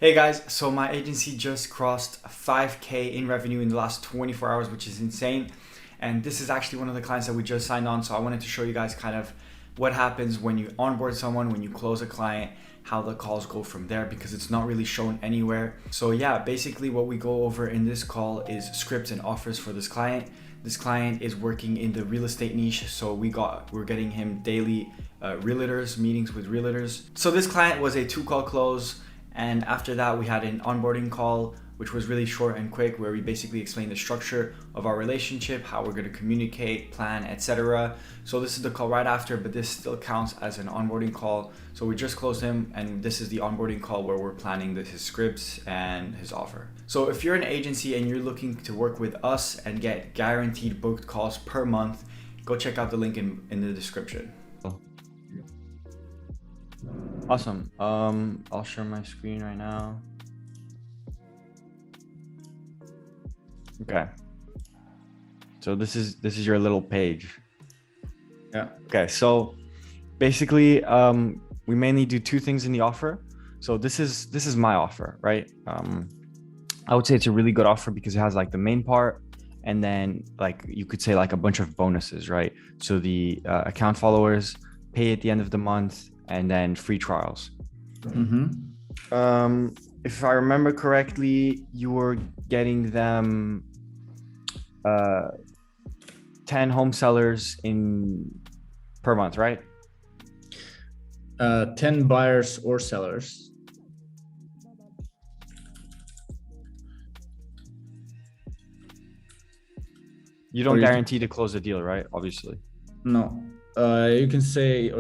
Hey guys, so my agency just crossed 5K in revenue in the last 24 hours, which is insane. And this is actually one of the clients that we just signed on. So I wanted to show you guys kind of what happens when you onboard someone, when you close a client, how the calls go from there, because it's not really shown anywhere. So yeah, basically what we go over in this call is scripts and offers for this client. This client is working in the real estate niche, so we're getting him daily realtors, meetings with realtors. So this client was a 2-call close. And after that, we had an onboarding call, which was really short and quick, where we basically explained the structure of our relationship, how we're going to communicate, plan, etc. So this is the call right after, but this still counts as an onboarding call. So we just closed him, and this is the onboarding call where we're planning his scripts and his offer. So if you're an agency and you're looking to work with us and get guaranteed booked calls per month, go check out the link in the description. Awesome. I'll share my screen right now. Okay. So this is your little page. Yeah. Okay. So basically, we mainly do two things in the offer. So this is my offer, right? I would say it's a really good offer because it has like the main part, and then like you could say like a bunch of bonuses, right? So the account followers pay at the end of the month, and then free trials. If I remember correctly, you were getting them 10 home sellers per month, right? 10 buyers or sellers. You don't guarantee to close the deal, right? Obviously. No. You can say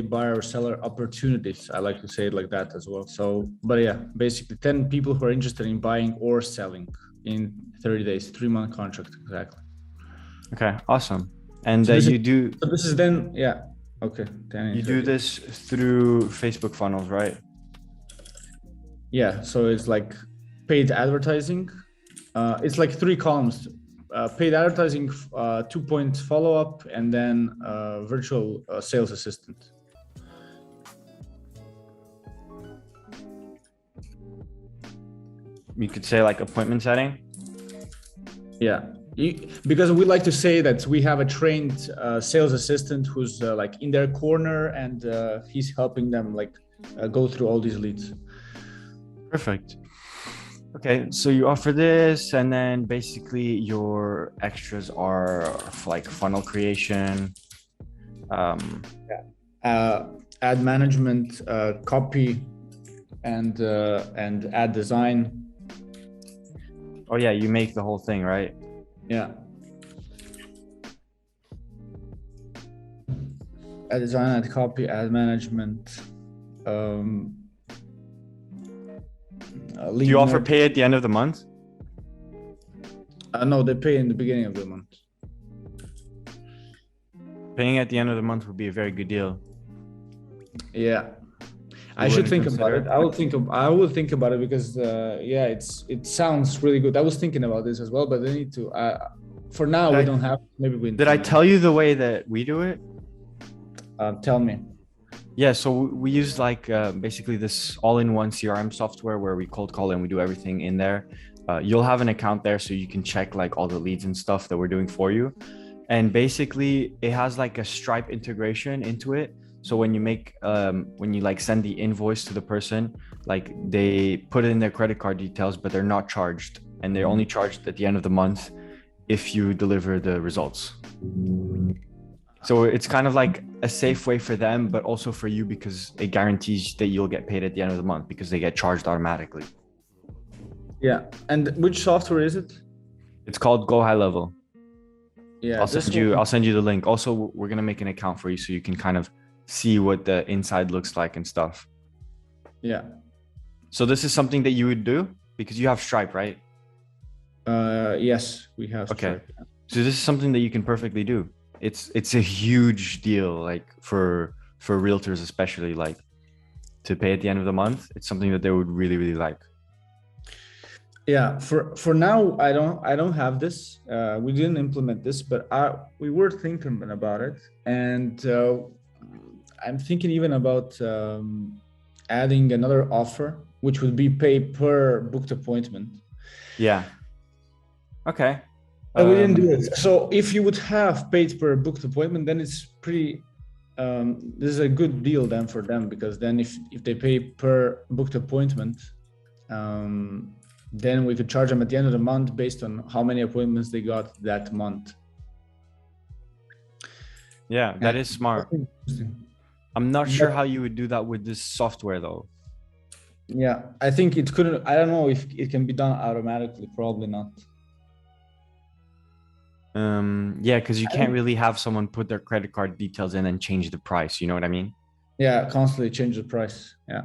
buyer or seller opportunities. I like to say it like that as well. So, but yeah, basically 10 people who are interested in buying or selling in 30 days, 3-month contract. Exactly. Okay, awesome. And So this is then, yeah. Okay. You do this through Facebook funnels, right? Yeah. So it's like paid advertising. It's like 3 columns. Paid advertising, 2-point follow-up, and then virtual sales assistant. You could say like appointment setting. Yeah, because we like to say that we have a trained sales assistant who's like in their corner, and he's helping them like go through all these leads. Perfect. Okay, so you offer this, and then basically your extras are like funnel creation, ad management, copy, and ad design. Oh yeah, you make the whole thing, right? Yeah. Ad design, ad copy, ad management. Do you offer pay at the end of the month? No, they pay in the beginning of the month. Paying at the end of the month would be a very good deal. Yeah, I should think about it. I will think about it because yeah, it sounds really good. I was thinking about this as well, but I need to. For now, we don't have. Maybe we. Did I tell you the way that we do it? Tell me. Yeah, so we use like basically this all-in-one CRM software where we cold call and we do everything in there. You'll have an account there so you can check like all the leads and stuff that we're doing for you. And basically it has like a Stripe integration into it. So when you like send the invoice to the person, like they put in their credit card details, but they're not charged, and they're only charged at the end of the month if you deliver the results. So it's kind of like a safe way for them, but also for you because it guarantees that you'll get paid at the end of the month because they get charged automatically. Yeah. And which software is it? It's called Go High Level. Yeah. I'll send you the link. Also, we're going to make an account for you so you can kind of see what the inside looks like and stuff. Yeah. So this is something that you would do because you have Stripe, right? Yes, we have Stripe. Okay. So this is something that you can perfectly do. It's a huge deal, like for realtors, especially, like to pay at the end of the month. It's something that they would really, really like. Yeah, for now, I don't have this. We didn't implement this, but we were thinking about it, and I'm thinking even about adding another offer which would be pay per booked appointment. Yeah. Okay. But we didn't do it. So if you would have paid per booked appointment, then it's pretty. This is a good deal then for them, because then if they pay per booked appointment, then we could charge them at the end of the month based on how many appointments they got that month. Yeah, that is smart. I'm not sure how you would do that with this software though. Yeah, I think it couldn't. I don't know if it can be done automatically. Probably not. Yeah, because you can't really have someone put their credit card details in and change the price. You know what I mean? Yeah, constantly change the price. Yeah,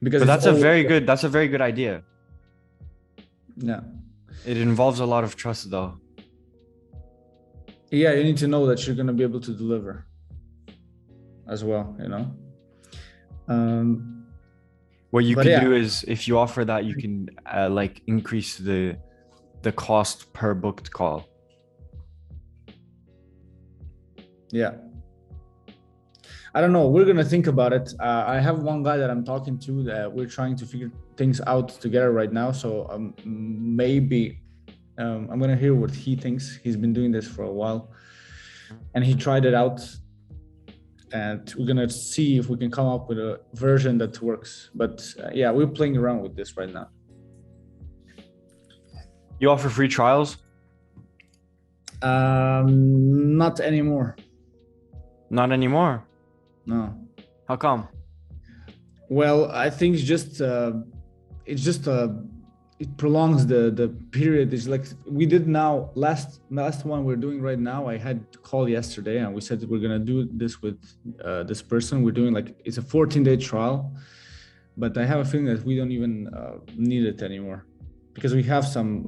because but that's a very good idea. Yeah, it involves a lot of trust though. Yeah, you need to know that you're going to be able to deliver as well, you know. What you can do is, if you offer that, you can like increase the cost per booked call. Yeah, I don't know, we're gonna think about it. I have one guy that I'm talking to that we're trying to figure things out together right now, so maybe I'm gonna hear what he thinks. He's been doing this for a while and he tried it out, and we're gonna see if we can come up with a version that works. But yeah, we're playing around with this right now. You offer free trials? Not anymore. Not anymore? No. How come? Well, I think it prolongs the period. It's like we did now, last one we're doing right now, I had a call yesterday and we said that we're gonna do this with this person. We're doing like, it's a 14-day trial, but I have a feeling that we don't even need it anymore, because we have some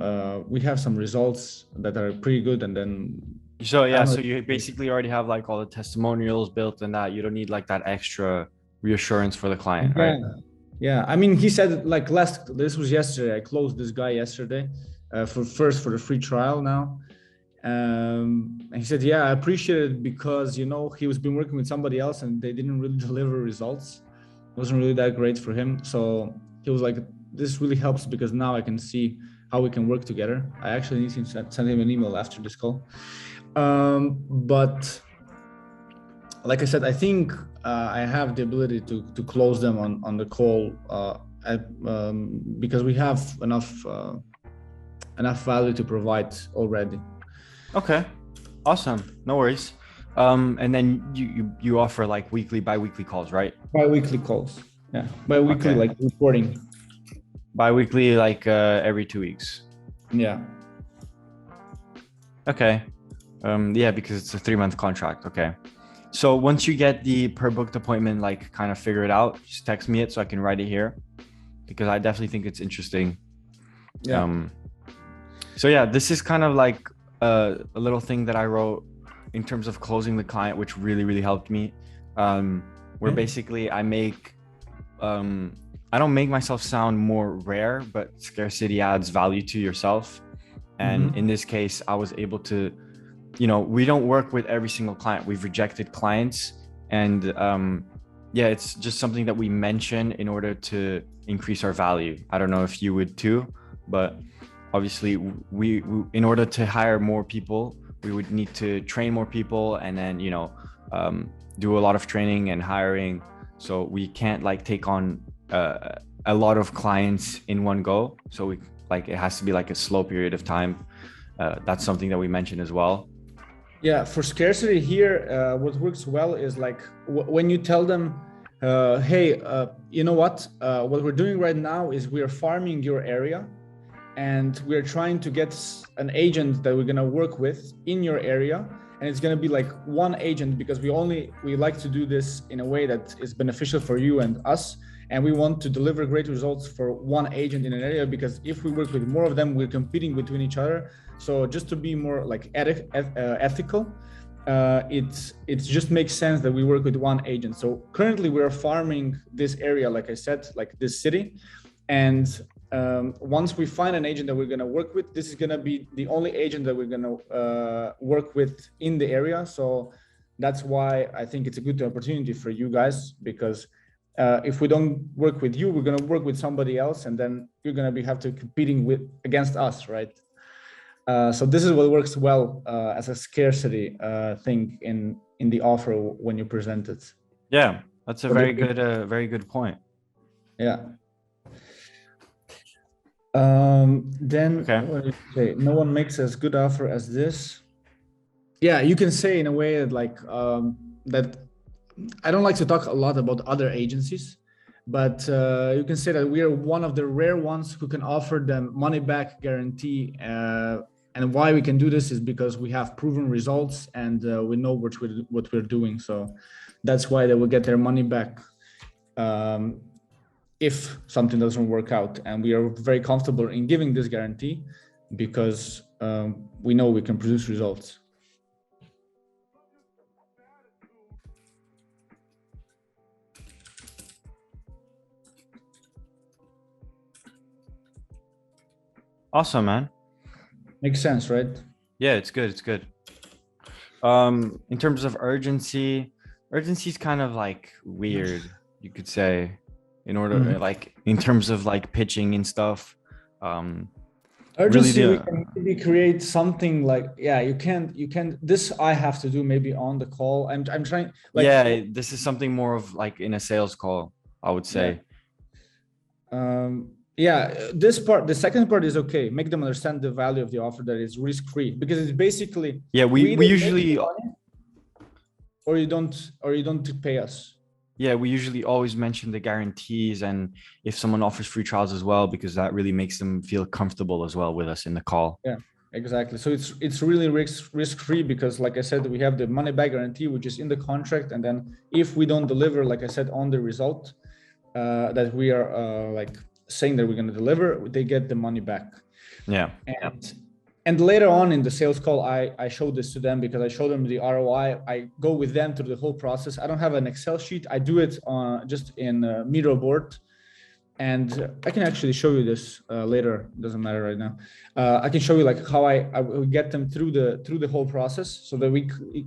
results that are pretty good. And then so you basically already have like all the testimonials built and that you don't need like that extra reassurance for the client, right? Yeah, I mean, he said like this was yesterday. I closed this guy yesterday for the free trial now. And he said, yeah, I appreciate it, because, you know, he was been working with somebody else and they didn't really deliver results. It wasn't really that great for him. So he was like, this really helps, because now I can see how we can work together. I actually need to send him an email after this call. But like I said, I think I have the ability to close them on the call because we have enough value to provide already. Okay, awesome. No worries. And then you offer like bi-weekly calls, right? Bi-weekly calls. Yeah, bi-weekly, like reporting. Bi-weekly, like every 2 weeks. Yeah. Okay. Yeah, because it's a 3-month contract. Okay. So once you get the per booked appointment, like kind of figure it out, just text me it so I can write it here, because I definitely think it's interesting. Yeah. So yeah, this is kind of like a little thing that I wrote in terms of closing the client, which really, really helped me. Where basically I don't make myself sound more rare, but scarcity adds value to yourself. And in this case, I was able to, you know, we don't work with every single client. We've rejected clients, and yeah, it's just something that we mention in order to increase our value. I don't know if you would too, but obviously we in order to hire more people, we would need to train more people, and then, you know, do a lot of training and hiring. So we can't like take on a lot of clients in one go. So it has to be like a slow period of time. That's something that we mentioned as well. Yeah, for scarcity here, what works well is like when you tell them, hey, you know what we're doing right now is we are farming your area, and we're trying to get an agent that we're going to work with in your area. And it's going to be like one agent, because we like to do this in a way that is beneficial for you and us. And we want to deliver great results for one agent in an area, because if we work with more of them, we're competing between each other. So just to be more like ethical, it just makes sense that we work with one agent. So currently we're farming this area, like I said, like this city. And once we find an agent that we're going to work with, this is going to be the only agent that we're going to work with in the area. So that's why I think it's a good opportunity for you guys, because If we don't work with you, we're going to work with somebody else, and then you're going to have to competing against us, right? So this is what works well as a scarcity thing in the offer when you present it. Yeah, that's a very good point. Yeah. Then what do you say? No one makes as good offer as this. Yeah, you can say in a way that like that. I don't like to talk a lot about other agencies, but you can say that we are one of the rare ones who can offer them money back guarantee. And why we can do this is because we have proven results and we know what we're doing. So that's why they will get their money back if something doesn't work out. And we are very comfortable in giving this guarantee because we know we can produce results. Awesome, man. Makes sense, right? Yeah, it's good. It's good. In terms of urgency is kind of like weird, you could say, in order like in terms of like pitching and stuff. Urgency, we can maybe create something like, yeah, you can this I have to do maybe on the call. I'm trying like, yeah, this is something more of like in a sales call, I would say. Yeah, this part, the second part is okay. Make them understand the value of the offer, that is risk-free, because it's basically, yeah, we usually, or you don't pay us. Yeah, we usually always mention the guarantees and if someone offers free trials as well, because that really makes them feel comfortable as well with us in the call. Yeah, exactly. So it's really risk-free because, like I said, we have the money back guarantee, which is in the contract. And then if we don't deliver, like I said, on the result that we are like saying that we're going to deliver, they get the money back. Yeah. And later on in the sales call, I showed this to them because I showed them the ROI. I go with them through the whole process. I don't have an Excel sheet. I do it just in Miro board. And I can actually show you this later. It doesn't matter right now. I can show you like how I will get them through the whole process so that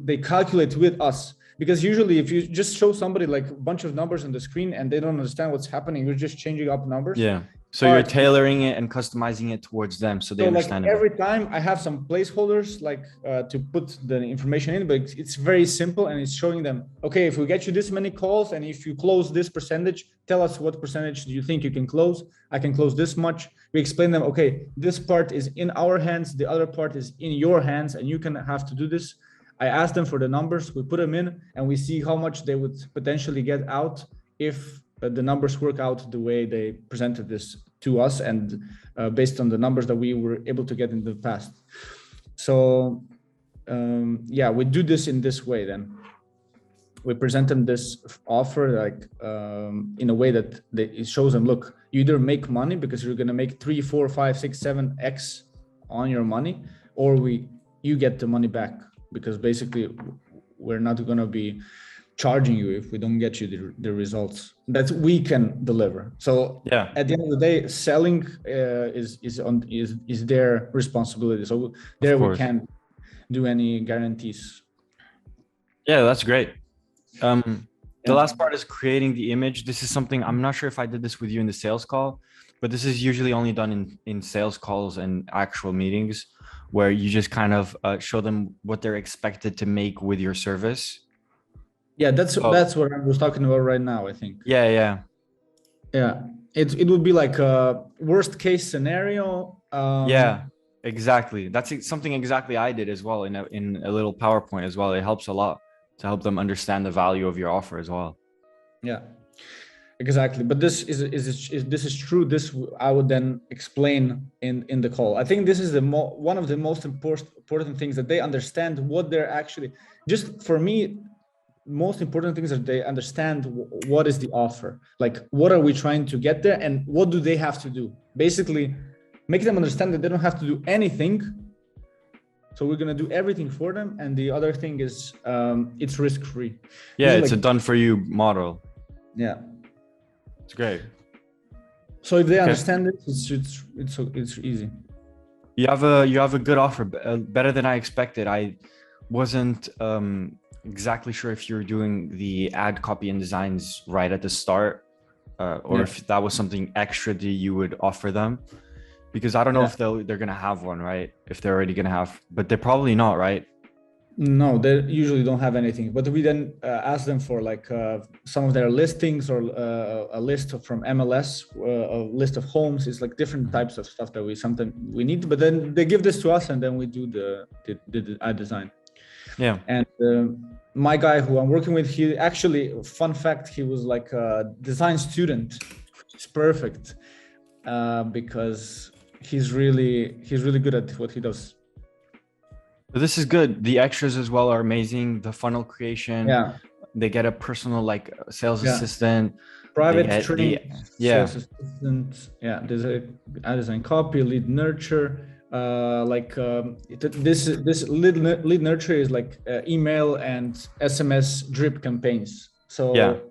they calculate with us. Because usually if you just show somebody like a bunch of numbers on the screen and they don't understand what's happening, you're just changing up numbers. Yeah. So you're tailoring it and customizing it towards them so they understand. Like every time I have some placeholders like to put the information in, but it's very simple and it's showing them, okay, if we get you this many calls and if you close this percentage, tell us what percentage do you think you can close. I can close this much. We explain them, okay, this part is in our hands, the other part is in your hands, and you can have to do this. I ask them for the numbers, we put them in, and we see how much they would potentially get out if the numbers work out the way they presented this to us and based on the numbers that we were able to get in the past. So yeah, we do this in this way then. We present them this offer like in a way that it shows them, look, you either make money because you're going to make 3, 4, 5, 6, 7x on your money, or you get the money back, because basically we're not going to be charging you if we don't get you the results that we can deliver. So yeah, at the end of the day, selling is their responsibility. So there we can't do any guarantees. Yeah, that's great. The last part is creating the image. This is something, I'm not sure if I did this with you in the sales call, but this is usually only done in sales calls and actual meetings, where you just kind of show them what they're expected to make with your service. Yeah, that's what I was talking about right now, I think. Yeah. It would be like a worst case scenario. Yeah, exactly. That's something exactly I did as well in a little PowerPoint as well. It helps a lot to help them understand the value of your offer as well. Yeah, exactly. But this is true. This I would then explain in the call. I think this is one of the most important things, that they understand what they're actually, just for me, most important things that they understand what is the offer, like what are we trying to get there and what do they have to do. Basically make them understand that they don't have to do anything. So we're going to do everything for them. And the other thing is it's risk-free. Yeah, it's like a done for you model. Yeah, it's great. So if they understand it, it's easy. You have a good offer, better than I expected. I wasn't exactly sure if you're doing the ad copy and designs right at the start, or if that was something extra that you would offer them. Because I don't know if they're gonna have one, right? If they're already gonna have, but they're probably not, right? No, they usually don't have anything, but we then ask them for like some of their listings or a list from MLS, a list of homes. It's like different types of stuff that we sometimes we need, but then they give this to us and then we do the ad design. Yeah. And my guy who I'm working with, he actually, fun fact, he was like a design student. It's perfect because he's really good at what he does. But this is good. The extras as well are amazing. The funnel creation. Yeah. They get a personal like sales assistant. Private training. Sales assistant. Yeah. There's a design copy, lead nurture. This lead nurture is like email and SMS drip campaigns. So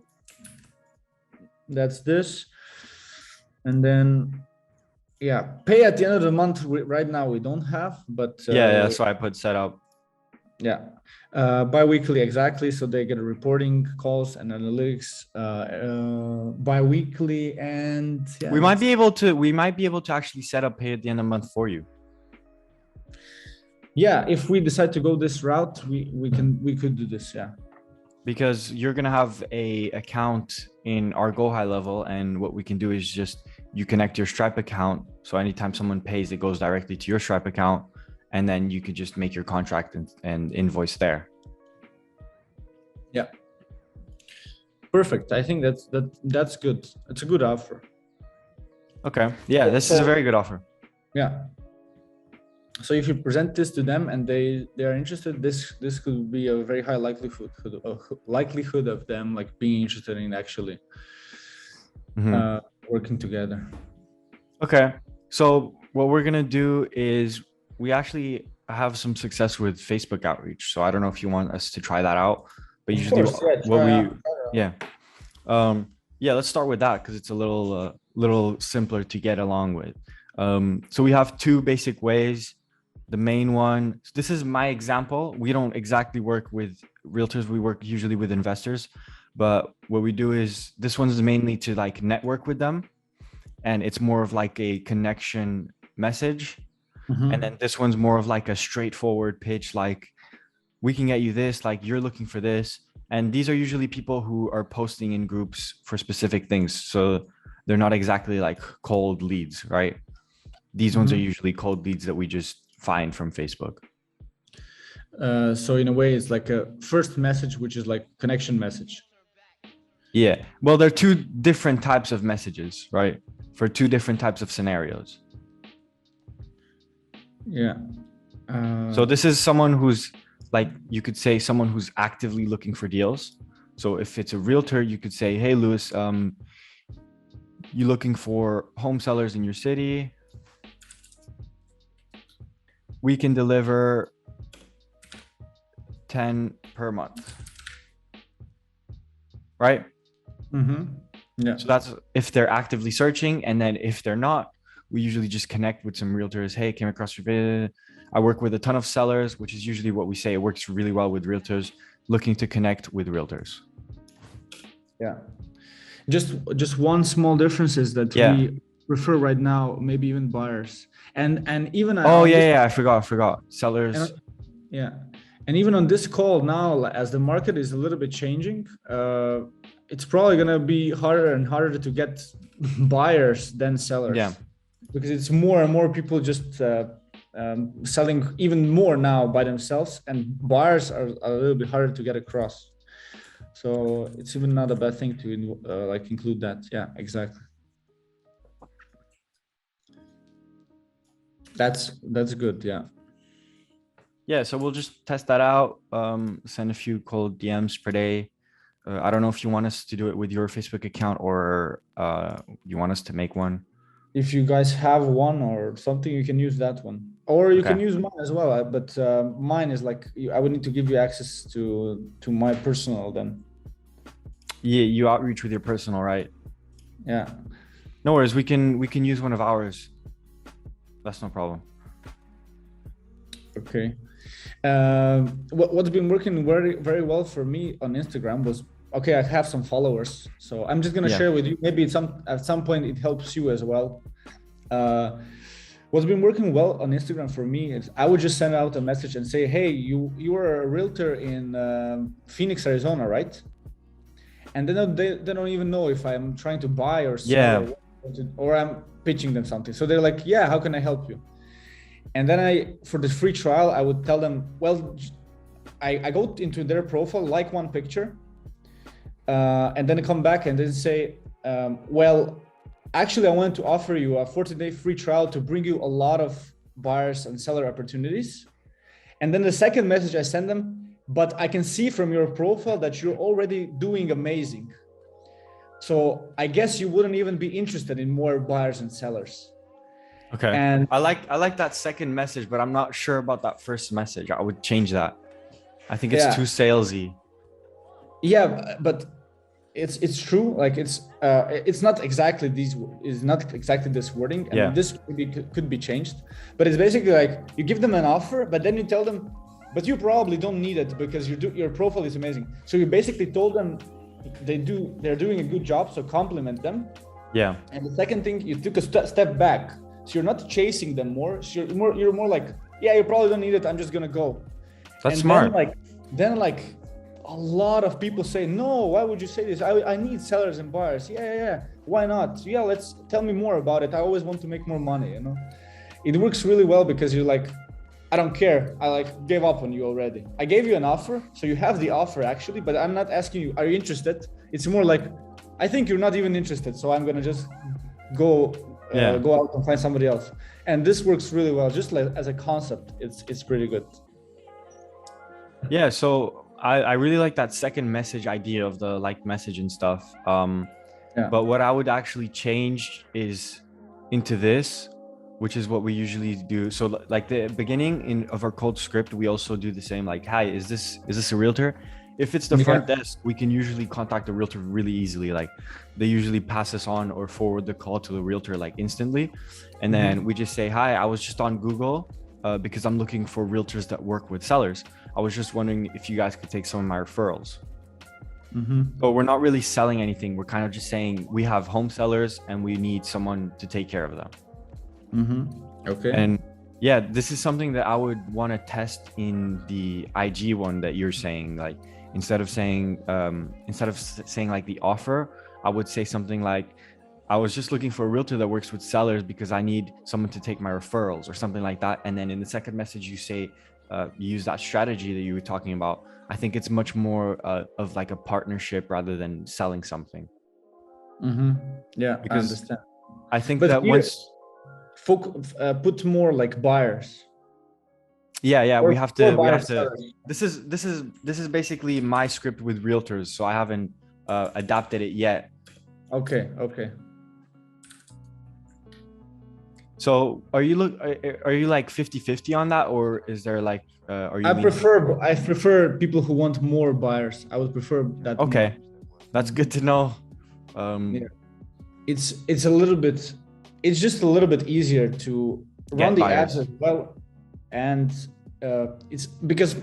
that's this. And then pay at the end of the month. Right now we don't have, but so I put set up. Bi-weekly, exactly. So they get reporting calls and analytics bi-weekly, and we might be able to actually set up pay at the end of the month for you. Yeah, if we decide to go this route, we could do this. Yeah, because you're gonna have a account in our Go High level, and what we can do is just you connect your Stripe account. So anytime someone pays, it goes directly to your Stripe account, and then you could just make your contract and invoice there. Yeah, perfect. I think that's good. It's a good offer. Okay. Yeah, this is a very good offer. Yeah. So if you present this to them and they are interested, this could be a very high likelihood of them like being interested in actually working together. Okay. So what we're gonna do is we actually have some success with Facebook outreach. So I don't know if you want us to try that out, but usually let's start with that because it's a little simpler to get along with. So we have two basic ways. The main one, this is my example. We don't exactly work with realtors. We work usually with investors, but what we do is this one's mainly to like network with them. And it's more of like a connection message. And then this one's more of like a straightforward pitch. Like we can get you this, like you're looking for this. And these are usually people who are posting in groups for specific things. So they're not exactly like cold leads, right? These ones are usually cold leads that we just find from Facebook. So in a way, it's like a first message, which is like connection message. Yeah. Well, they're two different types of messages, right? For two different types of scenarios. Yeah. So this is someone who's like, you could say someone who's actively looking for deals. So if it's a realtor, you could say, hey, Lewis, you looking for home sellers in your city? We can deliver 10 per month, right? Yeah. So that's if they're actively searching. And then if they're not, we usually just connect with some realtors. Hey, came across your video. I work with a ton of sellers, which is usually what we say. It works really well with realtors looking to connect with realtors. Yeah. Just one small difference is that we prefer right now, maybe even buyers and even. I forgot sellers. And even on this call now, as the market is a little bit changing, it's probably going to be harder and harder to get buyers than sellers. Yeah. Because it's more and more people just selling even more now by themselves, and buyers are a little bit harder to get across. So it's even not a bad thing to like include that. Yeah, exactly. That's good. Yeah. Yeah. So we'll just test that out. Send a few cold DMs per day. I don't know if you want us to do it with your Facebook account or you want us to make one. If you guys have one or something, you can use that one, or you can use mine as well. But mine is like I would need to give you access to my personal then. Yeah, you outreach with your personal, right? Yeah. No worries. We can use one of ours. That's no problem. Okay. What's been working very, very well for me on Instagram was, okay, I have some followers, so I'm just gonna Yeah. share with you. Maybe at some point it helps you as well. What's been working well on Instagram for me is I would just send out a message and say, hey, you are a realtor in Phoenix, Arizona, right? And then they don't even know if I'm trying to buy or sell, or I'm pitching them something. So they're like, yeah, how can I help you? And then for the free trial, I would tell them, well, I go into their profile, like one picture, and then come back and then say, well, actually, I wanted to offer you a 40-day free trial to bring you a lot of buyers and seller opportunities. And then the second message I send them, but I can see from your profile that you're already doing amazing. So I guess you wouldn't even be interested in more buyers and sellers. Okay. And I like that second message, but I'm not sure about that first message. I would change that. I think it's too salesy. Yeah, but it's true. Like it's not exactly this wording, and this could be changed. But it's basically like you give them an offer, but then you tell them, but you probably don't need it because your profile is amazing. So you basically told them they're doing a good job, so compliment them. Yeah. And the second thing, you took a step back, so you're not chasing them more. So you're more like, yeah, you probably don't need it, I'm just gonna go. That's smart. Then a lot of people say, no, why would you say this? I need sellers and buyers. Yeah. Why not? Yeah, let's tell me more about it. I always want to make more money, It works really well because you're like, I don't care. I gave up on you already. I gave you an offer. So you have the offer actually, but I'm not asking you, are you interested? It's more like, I think you're not even interested. So I'm going to just go out and find somebody else. And this works really well. Just like as a concept, it's pretty good. Yeah. So I really like that second message idea of the message and stuff. But what I would actually change is into this, which is what we usually do. So like the beginning of our cold script, we also do the same, like, hi, is this a realtor? If it's the front desk, we can usually contact the realtor really easily. Like they usually pass us on or forward the call to the realtor instantly. And then we just say, hi, I was just on Google because I'm looking for realtors that work with sellers. I was just wondering if you guys could take some of my referrals. But we're not really selling anything. We're kind of just saying we have home sellers and we need someone to take care of them. Okay. And yeah, this is something that I would want to test in the IG one that you're saying. Like instead of saying like the offer, I would say something like, I was just looking for a realtor that works with sellers because I need someone to take my referrals or something like that. And then in the second message, you say, you use that strategy that you were talking about. I think it's much more of like a partnership rather than selling something. Yeah, because I understand. I think that once put more like buyers. Yeah, we have to. This is basically my script with realtors, so I haven't adapted it yet. Okay. So are you like 50-50 on that, or is there like are you? I prefer people who want more buyers. I would prefer that. Okay, more. That's good to know. It's just a little bit easier to run the ads as well, and it's because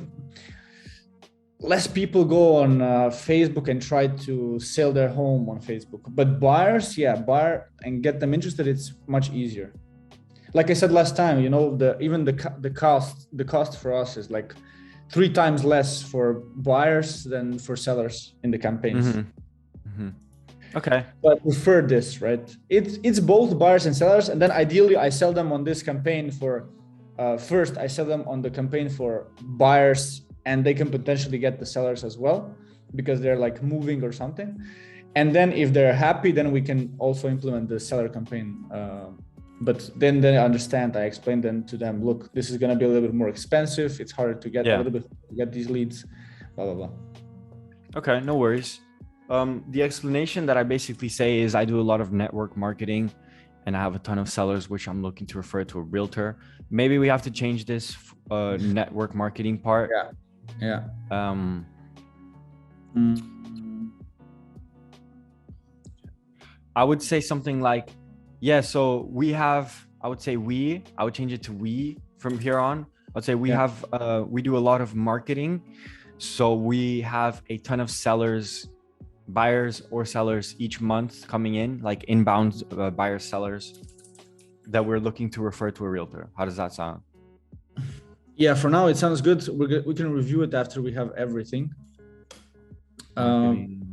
less people go on Facebook and try to sell their home on Facebook. But buyers, buyer and get them interested, it's much easier. Like I said last time, the cost for us is like 3 times less for buyers than for sellers in the campaigns. Okay. But I prefer this, right? It's both buyers and sellers, and then ideally I sell them on this campaign for first I sell them on the campaign for buyers, and they can potentially get the sellers as well because they're like moving or something. And then if they're happy, then we can also implement the seller campaign. But then they understand. I explained then to them, look, this is going to be a little bit more expensive. It's harder to get a little bit to get these leads, blah, blah, blah. Okay, no worries. The explanation that I basically say is I do a lot of network marketing and I have a ton of sellers, which I'm looking to refer to a realtor. Maybe we have to change this network marketing part. Yeah. I would say something like, so I would change it to we from here on. I'd say we Yeah. have we do a lot of marketing, so we have a ton of sellers, buyers or sellers each month coming in, like inbound buyers, sellers that we're looking to refer to a realtor. How does that sound? Yeah, for now it sounds good. We can review it after we have everything. Marketing.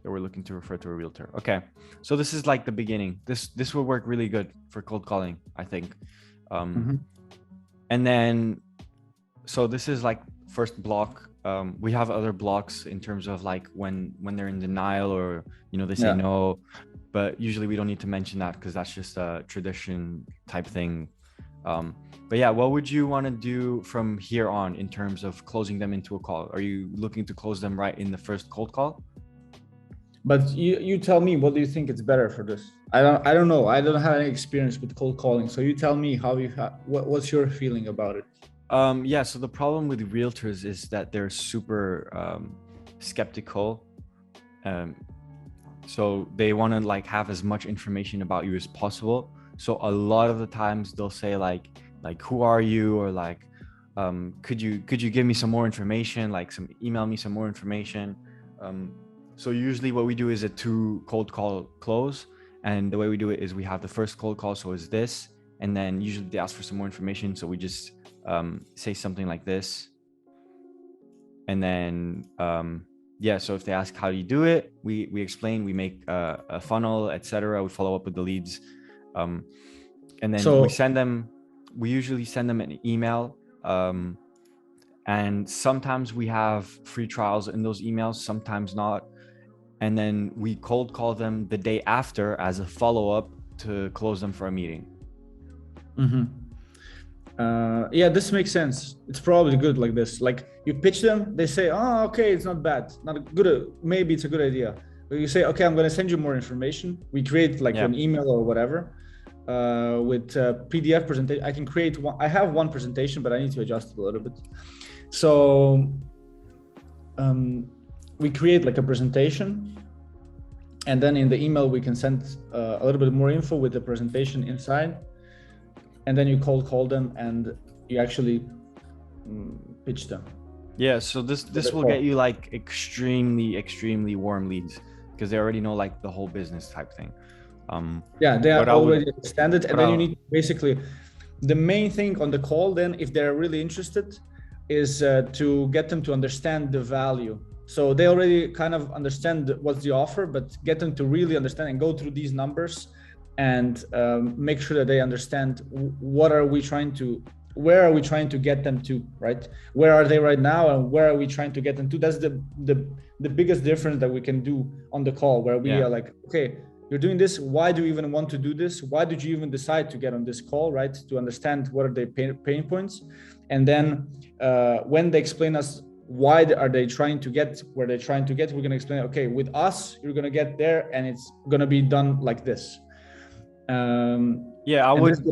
That we're looking to refer to a realtor. Okay, so this is like the beginning. This will work really good for cold calling, I think. And then, so this is like first block. We have other blocks in terms of like when they're in denial, or they say no, but usually we don't need to mention that because that's just a tradition type thing. But yeah, what would you want to do from here on in terms of closing them into a call? Are you looking to close them right in the first cold call? But you tell me, what do you think it's better for this? I don't know. I don't have any experience with cold calling. So you tell me how what's your feeling about it? Yeah, so the problem with realtors is that they're super skeptical. So they want to like have as much information about you as possible. So a lot of the times they'll say like who are you, or like could you give me some more information, like email me some more information. So usually what we do is a 2 cold call close, and the way we do it is we have the first cold call, so is this, and then usually they ask for some more information, so we just say something like this, and then yeah, so if they ask how do you do it, we explain, we make a funnel, etc. We follow up with the leads, and then we usually send them an email, and sometimes we have free trials in those emails, sometimes not. And then we cold call them the day after as a follow-up to close them for a meeting. Yeah, this makes sense. It's probably good like this. Like you pitch them, they say, oh, okay, it's not bad. Not a good, maybe it's a good idea. But you say, okay, I'm going to send you more information. We create like an email or whatever with PDF presentation. I can create one. I have one presentation, but I need to adjust it a little bit. So we create like a presentation, and then in the email we can send a little bit more info with the presentation inside, and then you cold call them and you actually pitch them. Yeah, so this will get you like extremely warm leads because they already know like the whole business type thing. Yeah, they are already understand it, and then you need basically the main thing on the call then, if they're really interested, is to get them to understand the value. So they already kind of understand what's the offer, but get them to really understand and go through these numbers and make sure that they understand where are we trying to get them to, right? Where are they right now and where are we trying to get them to? That's the biggest difference that we can do on the call, where we are like, okay, you're doing this. Why do you even want to do this? Why did you even decide to get on this call, right? To understand what are their pain points. And then when they explain us why are they trying to get where they're trying to get, we're going to explain, okay, with us, you're going to get there and it's going to be done like this. Yeah,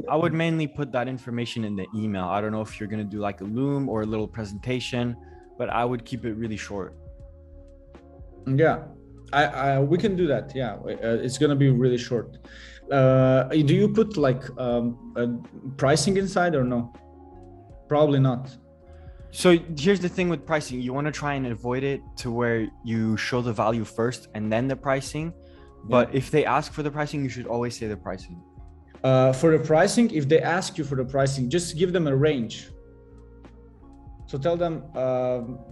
I would mainly put that information in the email. I don't know if you're going to do like a Loom or a little presentation, but I would keep it really short. Yeah, we can do that. Yeah, it's going to be really short. Do you put like pricing inside or no? Probably not. So here's the thing with pricing. You want to try and avoid it to where you show the value first and then the pricing. But if they ask for the pricing, you should always say the pricing. For the pricing, if they ask you for the pricing, just give them a range. So tell them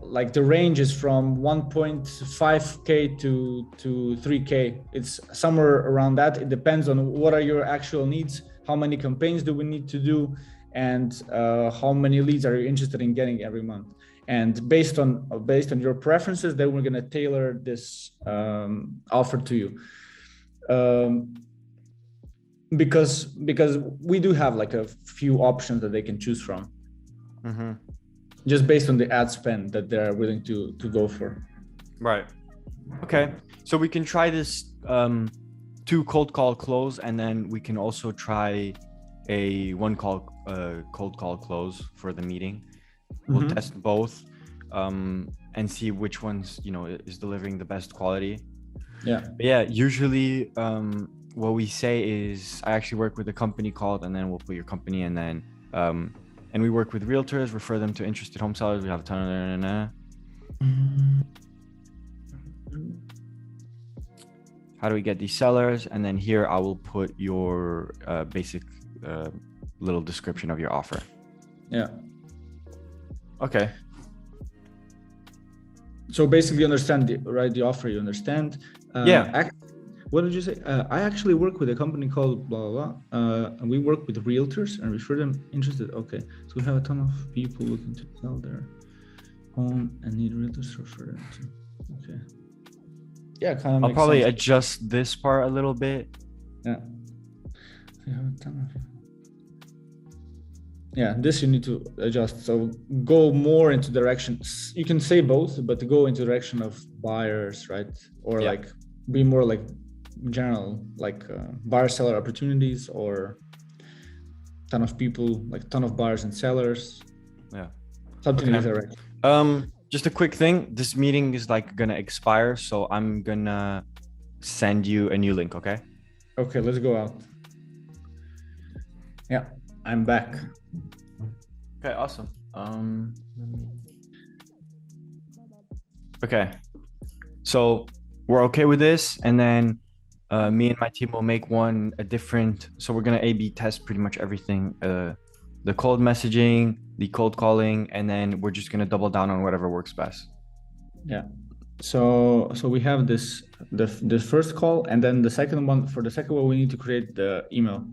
like the range is from 1.5K to 3K. It's somewhere around that. It depends on what are your actual needs, how many campaigns do we need to do, and how many leads are you interested in getting every month. And based on your preferences, then we're going to tailor this offer to you. Because we do have like a few options that they can choose from. Mm-hmm. Just based on the ad spend that they're willing to go for. Right. Okay. So we can try this 2 cold call close, and then we can also try a one call cold call close for the meeting. We'll Mhm. test both and see which one's, you know, is delivering the best quality. Yeah. But yeah, usually what we say is I actually work with a company called, and then we'll put your company, and we work with realtors, refer them to interested home sellers. We have a ton of how do we get these sellers, and then here I will put your basic little description of your offer. Yeah. Okay. So basically, you understand the offer. You understand. Yeah. What did you say? I actually work with a company called blah blah blah. And we work with realtors and refer them interested. Okay. So we have a ton of people looking to sell their home and need realtors to refer them to. Okay. Yeah, kind of I'll makes probably sense. adjust this part a little bit. Yeah. We have a ton of. Yeah, this you need to adjust. So go more into directions. You can say both, but go into direction of buyers, right? Or Yeah. like be more like general, like buyer seller opportunities, or ton of people, like ton of buyers and sellers. Yeah. Something in Okay. this direction. Just a quick thing. This meeting is like gonna expire, so I'm gonna send you a new link. Okay. Okay, let's go out. Yeah, I'm back. Okay. Awesome. Okay. So we're okay with this, and then me and my team will make a different. So we're gonna A/B test pretty much everything. The cold messaging, the cold calling, and then we're just gonna double down on whatever works best. Yeah. So we have the first call, and then the second one. For the second one, we need to create the email.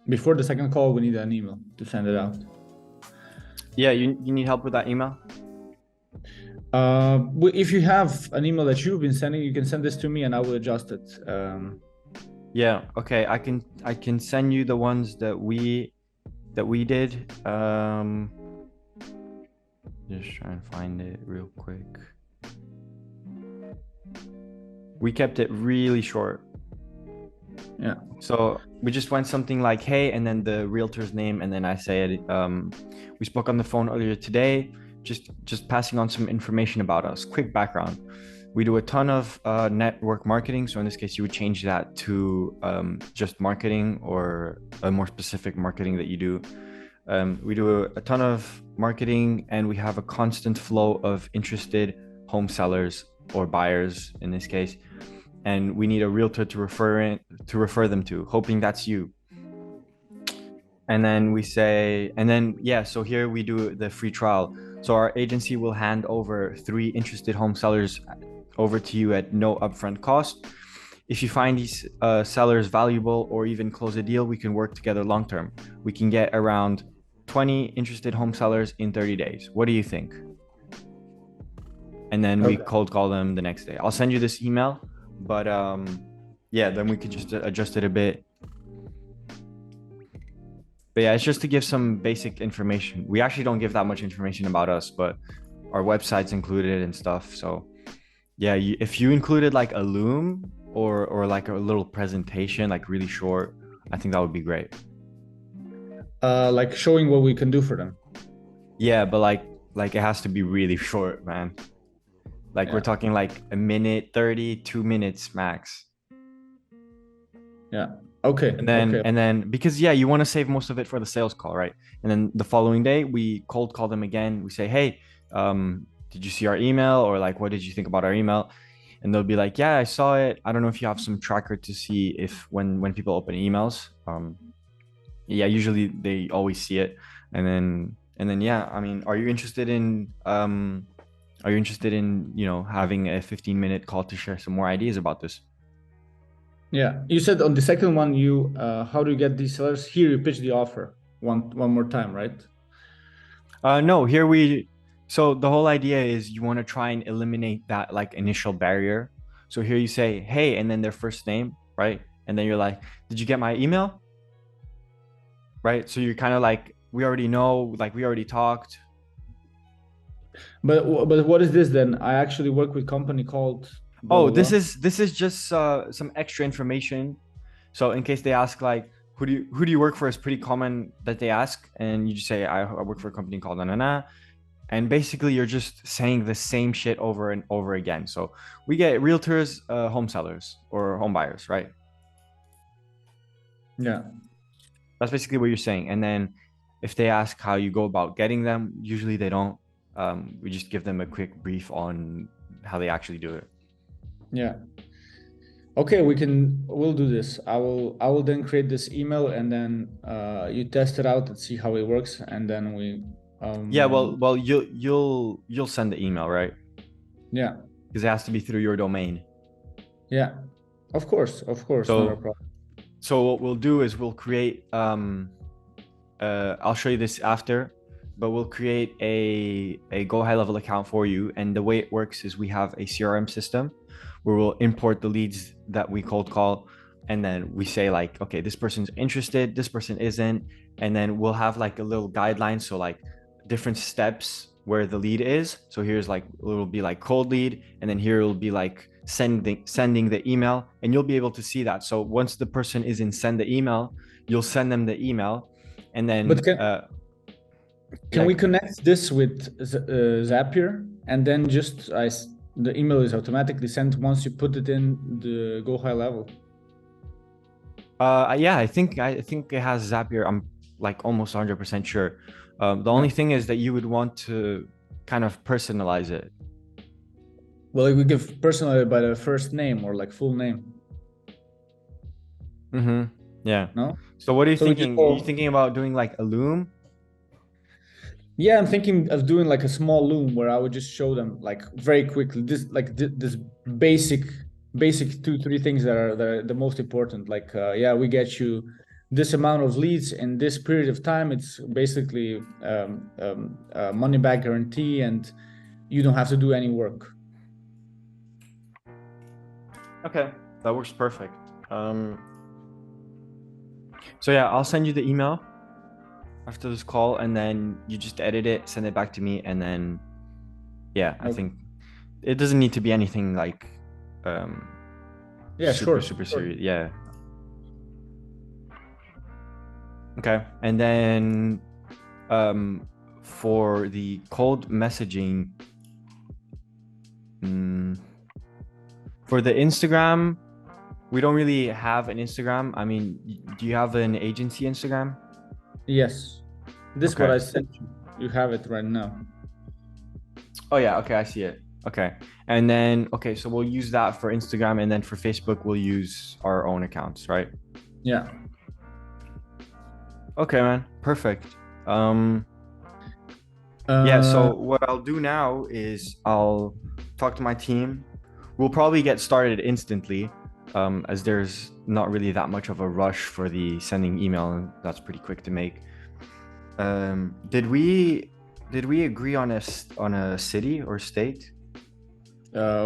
Before the second call, we need an email to send it out. Yeah, you need help with that email? If you have an email that you've been sending, you can send this to me and I will adjust it. Yeah, okay. I can send you the ones that we did. Just try and find it real quick. We kept it really short. Yeah. So we just went something like, hey, and then the realtor's name, and then I said, we spoke on the phone earlier today, just passing on some information about us. Quick background. We do a ton of network marketing. So in this case, you would change that to just marketing, or a more specific marketing that you do. We do a ton of marketing, and we have a constant flow of interested home sellers or buyers in this case. And we need a realtor to refer them to, hoping that's you. And then we say, so here we do the free trial. So our agency will hand over 3 interested home sellers over to you at no upfront cost. If you find these sellers valuable or even close a deal, we can work together long term. We can get around 20 interested home sellers in 30 days. What do you think? And then we cold call them the next day. I'll send you this email, but yeah, then we could just adjust it a bit. But yeah, it's just to give some basic information. We actually don't give that much information about us, but our website's included and stuff. So yeah, if you included like a loom or like a little presentation, like really short, I think that would be great. Like showing what we can do for them. Yeah, but like it has to be really short, man. Like we're talking like a minute 30, 2 minutes max. Yeah. Okay. And then because yeah, you want to save most of it for the sales call, right? And then the following day we cold call them again. We say, hey, did you see our email, or like what did you think about our email? And they'll be like, yeah, I saw it. I don't know if you have some tracker to see if when people open emails. Yeah, usually they always see it. And then yeah, I mean, are you interested in having a 15-minute call to share some more ideas about this? Yeah, you said on the second one, you how do you get these sellers? Here you pitch the offer one more time, right? No, so the whole idea is you want to try and eliminate that like initial barrier. So here you say, hey, and then their first name, right? And then you're like, did you get my email? Right? So you're kind of like, we already know, like we already talked. But what is this then? I actually work with a company called this is just some extra information. So in case they ask like, who do you work for is pretty common that they ask, and you just say I work for a company called na na na, and basically you're just saying the same shit over and over again. So we get realtors, home sellers or home buyers, right? Yeah. That's basically what you're saying. And then if they ask how you go about getting them, usually they don't. We just give them a quick brief on how they actually do it. Yeah. Okay, we'll do this. I will then create this email, and then you test it out and see how it works, and then we Yeah, well, you'll send the email, right? yeah. Because it has to be through your domain. Yeah. Of course, not a So problem. so what we'll do is we'll create I'll show you this after, but we'll create a Go High Level account for you. And the way it works is we have a CRM system where we'll import the leads that we cold call, and then we say like, okay, this person's interested, this person isn't, and then we'll have like a little guideline, so like different steps where the lead is. So here's like, it'll be like cold lead, and then here it'll be like sending the email, and you'll be able to see that. So once the person is in send the email, you'll send them the email, and But then can we like connect this with Zapier, and then just the email is automatically sent once you put it in the Go High Level? yeah, I think it has Zapier. I'm like almost 100% sure. The Yeah. only thing is that you would want to kind of personalize it. Well, we give personally by the first name or like full name. Mm-hmm. Yeah. No. So what are you So we just thinking? Are you thinking about doing like a loom? Yeah, I'm thinking of doing like a small loom where I would just show them like very quickly this basic 2-3 things that are the most important. Like yeah, we get you this amount of leads in this period of time. It's basically money back guarantee, and you don't have to do any work. Okay, that works perfect. Um, so yeah, I'll send you the email after this call, and then you just edit it, send it back to me, and then yeah, I Okay. think it doesn't need to be anything like um, Yeah, super sure. super serious. Yeah. Okay, and then for the cold messaging, mm, for the Instagram, we don't really have an Instagram. I mean, do you have an agency Instagram? Yes. This is what Okay. I sent you. You have it right now. Oh yeah, okay, I see it. Okay. And then okay, so we'll use that for Instagram, and then for Facebook we'll use our own accounts, right? Yeah. Okay, man. Perfect. Um yeah, Uh, so what I'll do now is I'll talk to my team. We'll probably get started instantly, as there's not really that much of a rush for the sending email, and that's pretty quick to make. Did we agree on a city or state?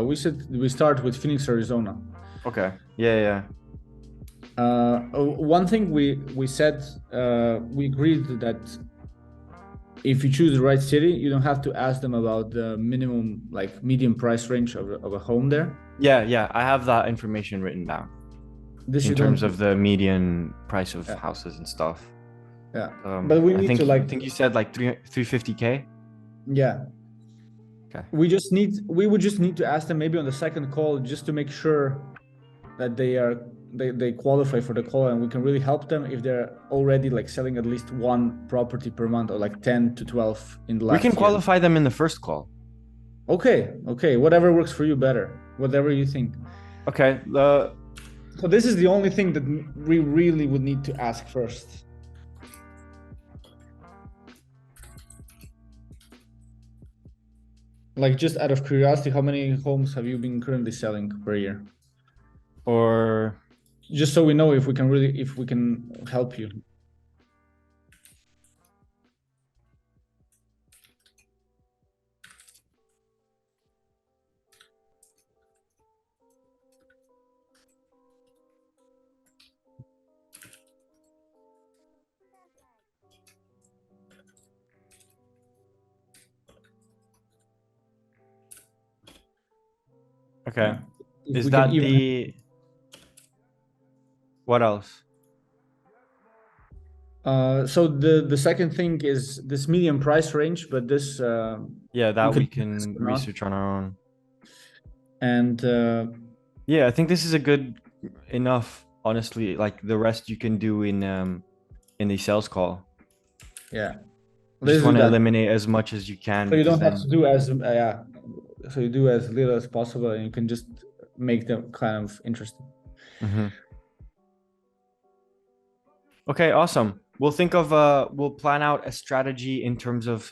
we said we start with Phoenix, Arizona. Okay. Yeah. One thing we said, we agreed that if you choose the right city, you don't have to ask them about the minimum, like medium price range of a home there. Yeah. I have that information written down This in you terms don't. of the median price of Yeah, houses and stuff. yeah. But we I need think to I like, think you said like 350K. yeah. Okay. We would just need to ask them maybe on the second call just to make sure that they qualify for the call, and we can really help them if they're already like selling at least one property per month, or like 10 to 12 in the We can last year. qualify them in the first call. Okay, whatever works for you better, whatever you think. Okay. So this is the only thing that we really would need to ask first. Like, just out of curiosity, how many homes have you been currently selling per year? Or Just so we know if we can help you. okay. Yeah. If Is we can that even, the what else? So the second thing is this medium price range, but this Yeah, you that can we can or not. research on our own. And Yeah, I think this is a good enough, honestly. Like the rest you can do in the sales call. yeah, You just let's do want to that. eliminate as much as you can So you because don't have to then do as yeah. So you do as little as possible, and you can just make them kind of interesting. Mhm. Okay, awesome. We'll think of we'll plan out a strategy in terms of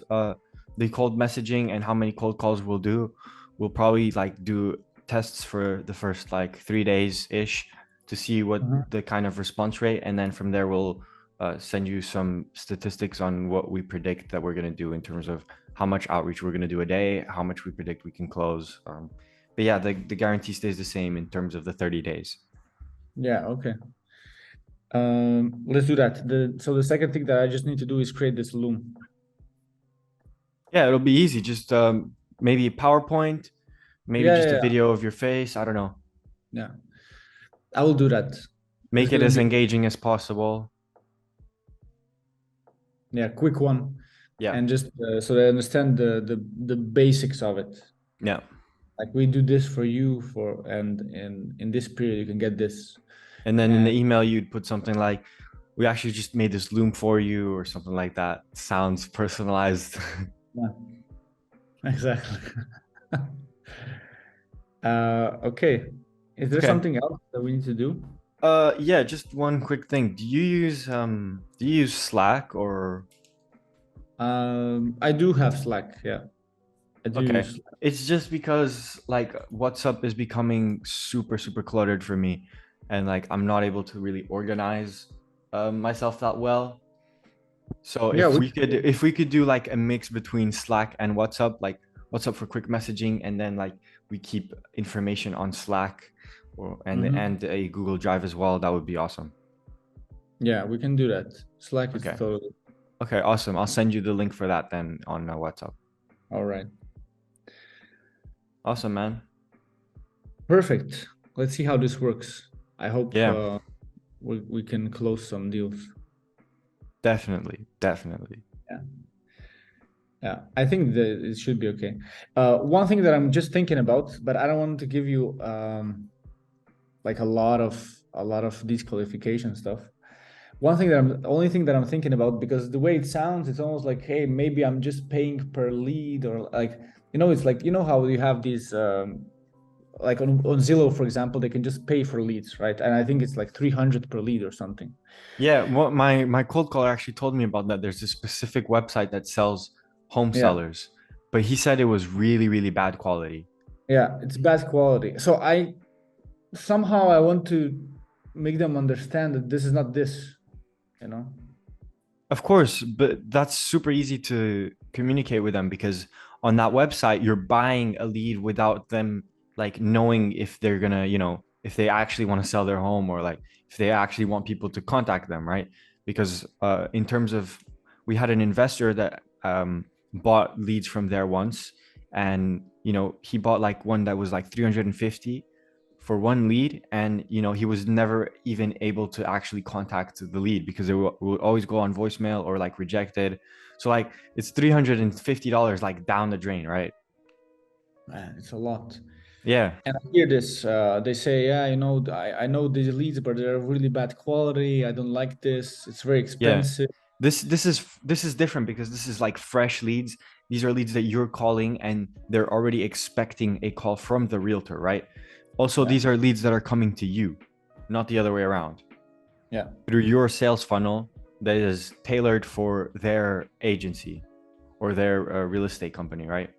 the cold messaging and how many cold calls we'll do. We'll probably like do tests for the first like 3 days ish to see what Mhm. the kind of response rate, and then from there we'll send you some statistics on what we predict that we're gonna do in terms of how much outreach we're gonna do a day, how much we predict we can close. But yeah, the guarantee stays the same in terms of the 30 days. Yeah. Okay. Let's do that. So the second thing that I just need to do is create this loom. Yeah, it'll be easy. Just maybe a PowerPoint, maybe Yeah, just yeah, a yeah. video of your face. I don't know. Yeah. I will do that. It's Make it gonna as be engaging as possible. yeah, quick one, Yeah, and just so they understand the basics of it. yeah. Like we do this for you for and in this period you can get this. And then in the And email, you'd put something like, "We actually just made this loom for you," or something like that. Sounds personalized. yeah, exactly. Okay. Is there Okay. something else that we need to do? Yeah. Just one quick thing. Do you use Slack or? I do have Slack. Yeah, I do Okay. use Slack. It's just because like WhatsApp is becoming super cluttered for me, and like I'm not able to really organize myself that well. So Yeah, if we could do like a mix between Slack and WhatsApp, like WhatsApp for quick messaging, and then like we keep information on Slack or mhm. and a Google Drive as well, that would be awesome. Yeah, we can do that. Slack is Okay. totally Okay, awesome. I'll send you the link for that then on WhatsApp. all right. Awesome, man. Perfect. Let's see how this works. I hope Yeah, we can close some deals. definitely, definitely. Yeah. Yeah, I think that it should be okay. One thing that I'm just thinking about, but I don't want to give you like a lot of disqualification stuff. One thing that only thing that I'm thinking about, because the way it sounds, it's almost like, hey, maybe I'm just paying per lead, or like, it's like, how you have these like on Zillow, for example, they can just pay for leads, right? And I think it's like 300 per lead or something. Yeah, what my cold caller actually told me about that. There's a specific website that sells home Yeah. sellers, but he said it was really bad quality. Yeah, it's bad quality. So I want to make them understand that this is not this, you know? Of course, but that's super easy to communicate with them because on that website you're buying a lead without them like knowing if they're gonna, if they actually want to sell their home or like if they actually want people to contact them, right? Because in terms of, we had an investor that bought leads from there once, and he bought like one that was like 350 for one lead, and he was never even able to actually contact the lead because it would always go on voicemail or like rejected. So like it's $350 like down the drain, right? Man, it's a lot. Yeah, And I hear this, they say, yeah, I know these leads, but they're really bad quality. I don't like this. It's very yeah. expensive. This is different because this is like fresh leads. These are leads that you're calling and they're already expecting a call from the realtor, right? Also, Yeah, these are leads that are coming to you, not the other way around, yeah, through your sales funnel that is tailored for their agency or their real estate company, right?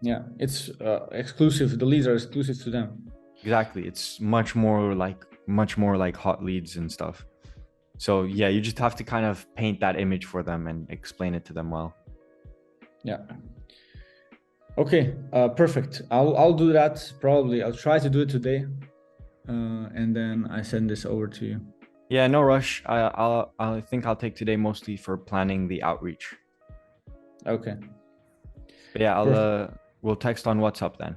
yeah. It's exclusive. The leads are exclusive to them. Exactly. It's much more like hot leads and stuff. So yeah, you just have to kind of paint that image for them and explain it to them well. Yeah. Okay, perfect. I'll do that probably. I'll try to do it today, and then I send this over to you. Yeah, no rush. I think I'll take today mostly for planning the outreach. Okay, But yeah, I'll perfect. we'll text on WhatsApp then.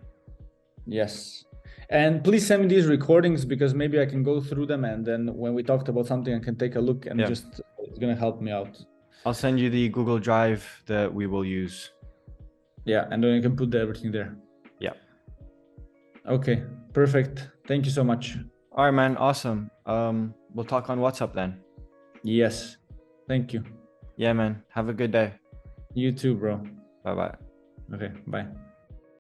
Yes. And please send me these recordings because maybe I can go through them, and then when we talked about something, I can take a look and Yeah. just It's gonna help me out. I'll send you the Google Drive that we will use. Yeah, and then you can put everything there. Yeah. Okay, perfect. Thank you so much. All right, man. Awesome. We'll talk on WhatsApp then. Yes. Thank you. Yeah, man. Have a good day. You too, bro. Bye-bye. Okay, bye.